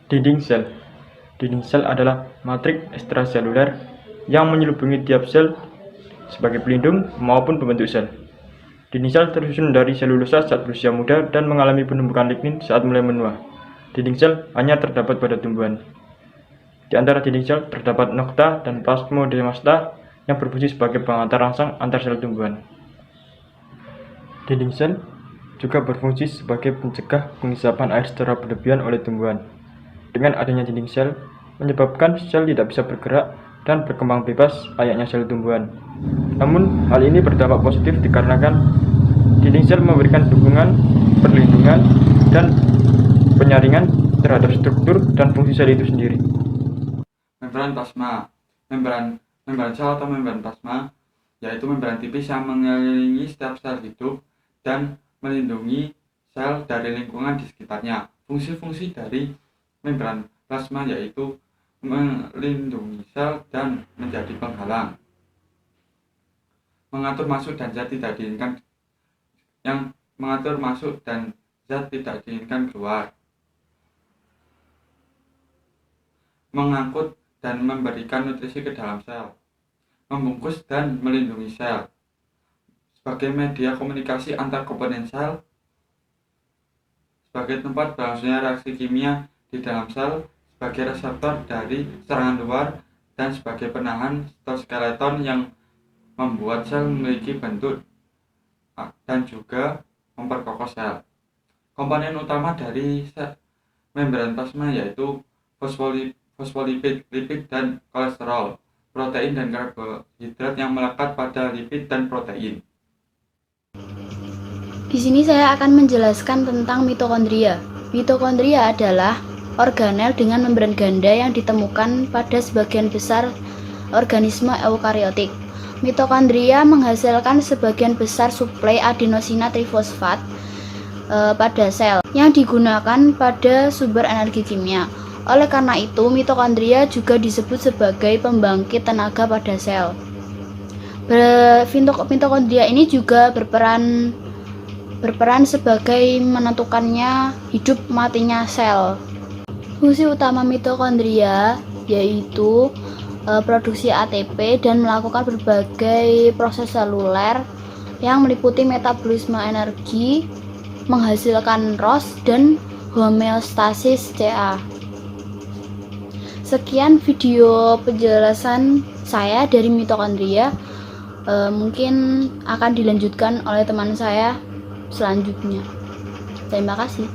Dinding sel. Dinding sel adalah matriks ekstraseluler yang menyelubungi tiap sel sebagai pelindung maupun pembentuk sel. Dinding sel tersusun dari selulosa saat berusia muda dan mengalami penumpukan lignin saat mulai menua. Dinding sel hanya terdapat pada tumbuhan. Di antara dinding sel terdapat nokta dan plasmodemata yang berfungsi sebagai pengantar rangsang antar sel tumbuhan. Dinding sel juga berfungsi sebagai pencegah pengisapan air secara berlebihan oleh tumbuhan. Dengan adanya dinding sel, menyebabkan sel tidak bisa bergerak dan berkembang bebas layaknya sel tumbuhan. Namun, hal ini berdampak positif dikarenakan dinding sel memberikan dukungan, perlindungan, dan penyaringan terhadap struktur dan fungsi sel itu sendiri. Membran plasma. Membran sel atau membran plasma yaitu membran tipis yang mengelilingi setiap sel hidup dan melindungi sel dari lingkungan di sekitarnya. Fungsi-fungsi dari membran plasma yaitu melindungi sel dan menjadi penghalang, mengatur masuk dan zat tidak diinginkan keluar, mengangkut dan memberikan nutrisi ke dalam sel, membungkus dan melindungi sel sebagai media komunikasi antar komponen sel, sebagai tempat berlangsungnya reaksi kimia di dalam sel, sebagai reseptor dari serangan luar, dan sebagai penahan sitoskeleton yang membuat sel memiliki bentuk dan juga memperkokoh sel. Komponen utama dari membran plasma yaitu fosfolipid, lipid dan kolesterol, protein dan karbohidrat yang melekat pada lipid dan protein. Di sini saya akan menjelaskan tentang mitokondria. Mitokondria adalah organel dengan membran ganda yang ditemukan pada sebagian besar organisme eukariotik. Mitokondria menghasilkan sebagian besar suplai adenosina trifosfat pada sel yang digunakan pada sumber energi kimia. Oleh karena itu, mitokondria juga disebut sebagai pembangkit tenaga pada sel. Mitokondria ini juga berperan sebagai menentukannya hidup matinya sel. Fungsi utama mitokondria yaitu produksi ATP dan melakukan berbagai proses seluler yang meliputi metabolisme energi, menghasilkan ROS dan homeostasis Ca. Sekian video penjelasan saya dari mitokondria. Mungkin akan dilanjutkan oleh teman saya selanjutnya. Terima kasih.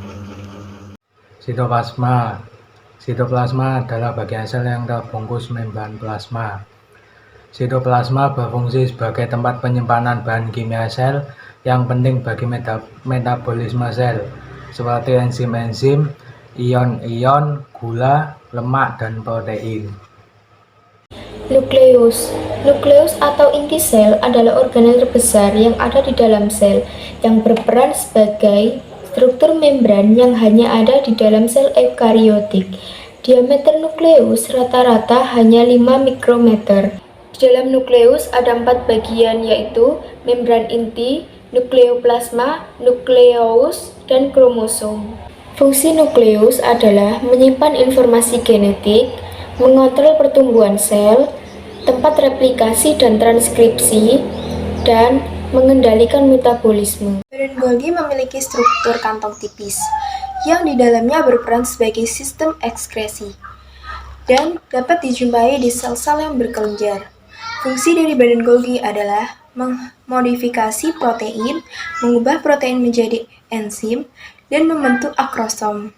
Sitoplasma. Sitoplasma adalah bagian sel yang terbungkus membran plasma. Sitoplasma berfungsi sebagai tempat penyimpanan bahan kimia sel yang penting bagi metabolisme sel, seperti enzim-enzim, ion-ion, gula, lemak, dan protein. Nukleus. Nukleus atau inti sel adalah organel terbesar yang ada di dalam sel, yang berperan sebagai struktur membran yang hanya ada di dalam sel eukariotik. Diameter nukleus rata-rata hanya 5 mikrometer. Di dalam nukleus ada 4 bagian, yaitu membran inti, nukleoplasma, nukleus, dan kromosom. Fungsi nukleus adalah menyimpan informasi genetik, mengontrol pertumbuhan sel, tempat replikasi dan transkripsi, dan mengendalikan metabolisme. Badan Golgi memiliki struktur kantong tipis, yang di dalamnya berperan sebagai sistem ekskresi, dan dapat dijumpai di sel-sel yang berkelenjar. Fungsi dari badan Golgi adalah memodifikasi protein, mengubah protein menjadi enzim, dan membentuk akrosom.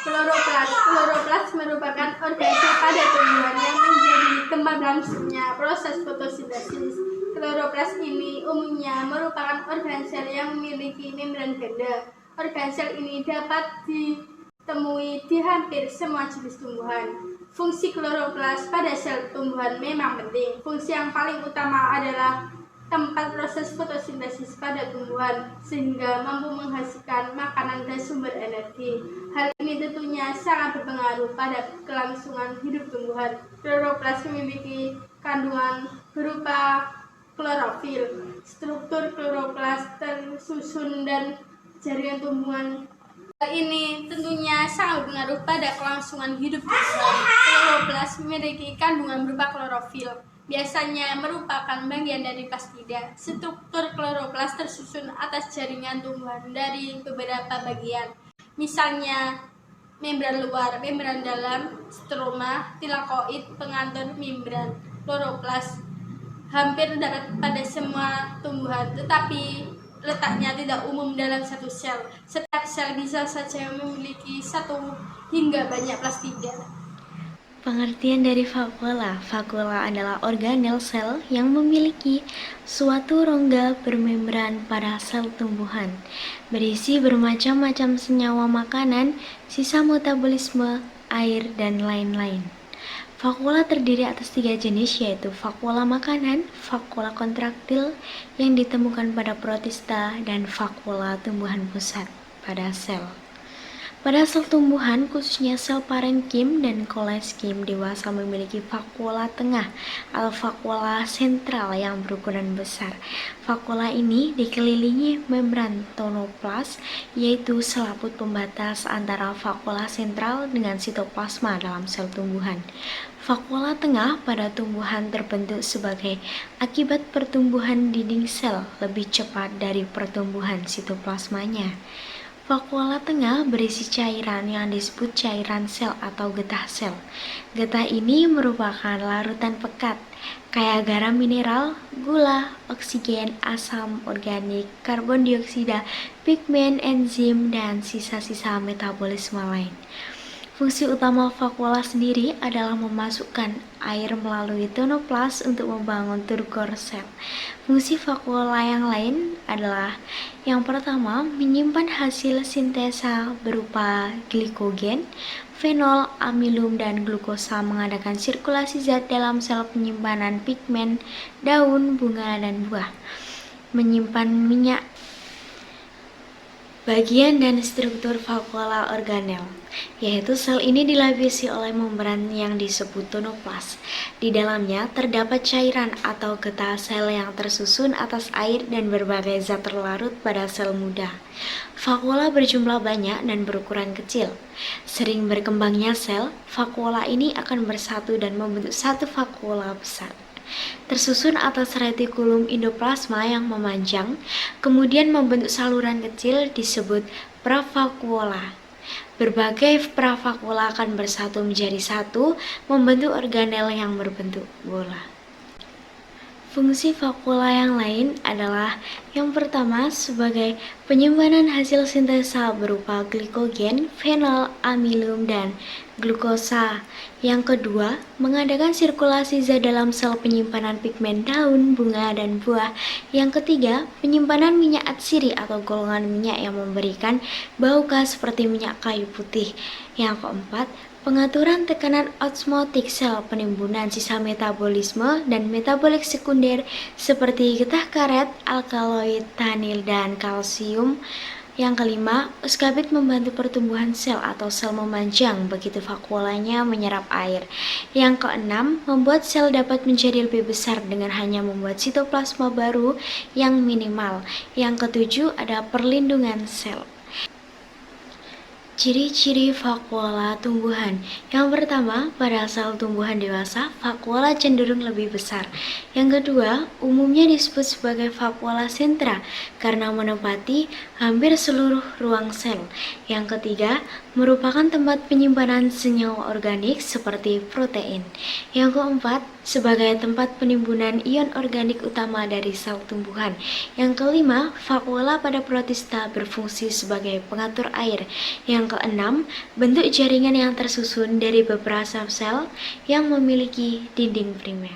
Kloroplas merupakan organ pada tumbuhan yang menjadi tempat berlangsungnya proses fotosintesis. Kloroplas ini umumnya merupakan organ sel yang memiliki membran ganda. Organ sel ini dapat ditemui di hampir semua jenis tumbuhan. Fungsi kloroplas pada sel tumbuhan memang penting. Fungsi yang paling utama adalah tempat proses fotosintesis pada tumbuhan, sehingga mampu menghasilkan makanan dan sumber energi. Hal ini tentunya sangat berpengaruh pada kelangsungan hidup tumbuhan. Kloroplas memiliki kandungan berupa klorofil. Struktur kloroplas tersusun dan jaringan tumbuhan Hal ini tentunya sangat berpengaruh pada kelangsungan hidup tumbuhan. Kloroplas memiliki kandungan berupa klorofil, biasanya merupakan bagian dari plastida. Struktur kloroplas tersusun atas jaringan tumbuhan dari beberapa bagian, misalnya membran luar, membran dalam, stroma, tilakoid, pengantar membran. Kloroplas hampir terdapat pada semua tumbuhan, tetapi letaknya tidak umum dalam satu sel. Setiap sel bisa saja memiliki satu hingga banyak plastida. Pengertian dari vakuola. Vakuola adalah organel sel yang memiliki suatu rongga bermembran pada sel tumbuhan, berisi bermacam-macam senyawa makanan, sisa metabolisme, air, dan lain-lain. Vakuola terdiri atas 3 jenis, yaitu vakuola makanan, vakuola kontraktil yang ditemukan pada protista, dan vakuola tumbuhan pusat pada sel. Pada sel tumbuhan, khususnya sel parenkim dan koleskim dewasa memiliki vakuola tengah atau vakuola sentral yang berukuran besar. Vakuola ini dikelilingi membran tonoplas, yaitu selaput pembatas antara vakuola sentral dengan sitoplasma dalam sel tumbuhan. Vakuola tengah pada tumbuhan terbentuk sebagai akibat pertumbuhan dinding sel lebih cepat dari pertumbuhan sitoplasmanya. Vakuola tengah berisi cairan yang disebut cairan sel atau getah sel. Getah ini merupakan larutan pekat, kayak garam mineral, gula, oksigen, asam organik, karbon dioksida, pigmen, enzim, dan sisa-sisa metabolisme lain. Fungsi utama vakuola sendiri adalah memasukkan air melalui tonoplas untuk membangun turgor sel. Fungsi vakuola yang lain adalah yang pertama, menyimpan hasil sintesa berupa glikogen, fenol, amilum, dan glukosa, mengadakan sirkulasi zat dalam sel penyimpanan pigmen, daun, bunga, dan buah, menyimpan minyak. Bagian dan struktur vakuola organel, yaitu sel ini dilapisi oleh membran yang disebut tonoplas. Di dalamnya terdapat cairan atau getah sel yang tersusun atas air dan berbagai zat terlarut pada sel muda. Vakuola berjumlah banyak dan berukuran kecil. Sering berkembangnya sel, vakuola ini akan bersatu dan membentuk satu vakuola besar, tersusun atas retikulum endoplasma yang memanjang, kemudian membentuk saluran kecil disebut pravakuola. Berbagai pravakuola akan bersatu menjadi satu, membentuk organel yang berbentuk bola. Fungsi vakuola yang lain adalah yang pertama sebagai penyimpanan hasil sintesa berupa glikogen, fenol, amilum, dan glukosa. Yang kedua, mengadakan sirkulasi zat dalam sel penyimpanan pigmen daun, bunga, dan buah. Yang ketiga, penyimpanan minyak atsiri atau golongan minyak yang memberikan bau khas seperti minyak kayu putih. Yang keempat, pengaturan tekanan osmotik sel penimbunan sisa metabolisme dan metabolik sekunder seperti getah karet, alkaloid, tanil, dan kalsium. Yang kelima, euskabit membantu pertumbuhan sel atau sel memanjang begitu vakuolanya menyerap air. Yang keenam, membuat sel dapat menjadi lebih besar dengan hanya membuat sitoplasma baru yang minimal. Yang ketujuh, ada perlindungan sel. Ciri-ciri vakuola tumbuhan. Yang pertama, pada sel tumbuhan dewasa, vakuola cenderung lebih besar. Yang kedua, umumnya disebut sebagai vakuola sentra karena menempati hampir seluruh ruang sel. Yang ketiga, merupakan tempat penyimpanan senyawa organik seperti protein. Yang keempat, sebagai tempat penimbunan ion organik utama dari sel tumbuhan. Yang kelima, vakuola pada protista berfungsi sebagai pengatur air. Yang keenam, bentuk jaringan yang tersusun dari beberapa sel yang memiliki dinding primer.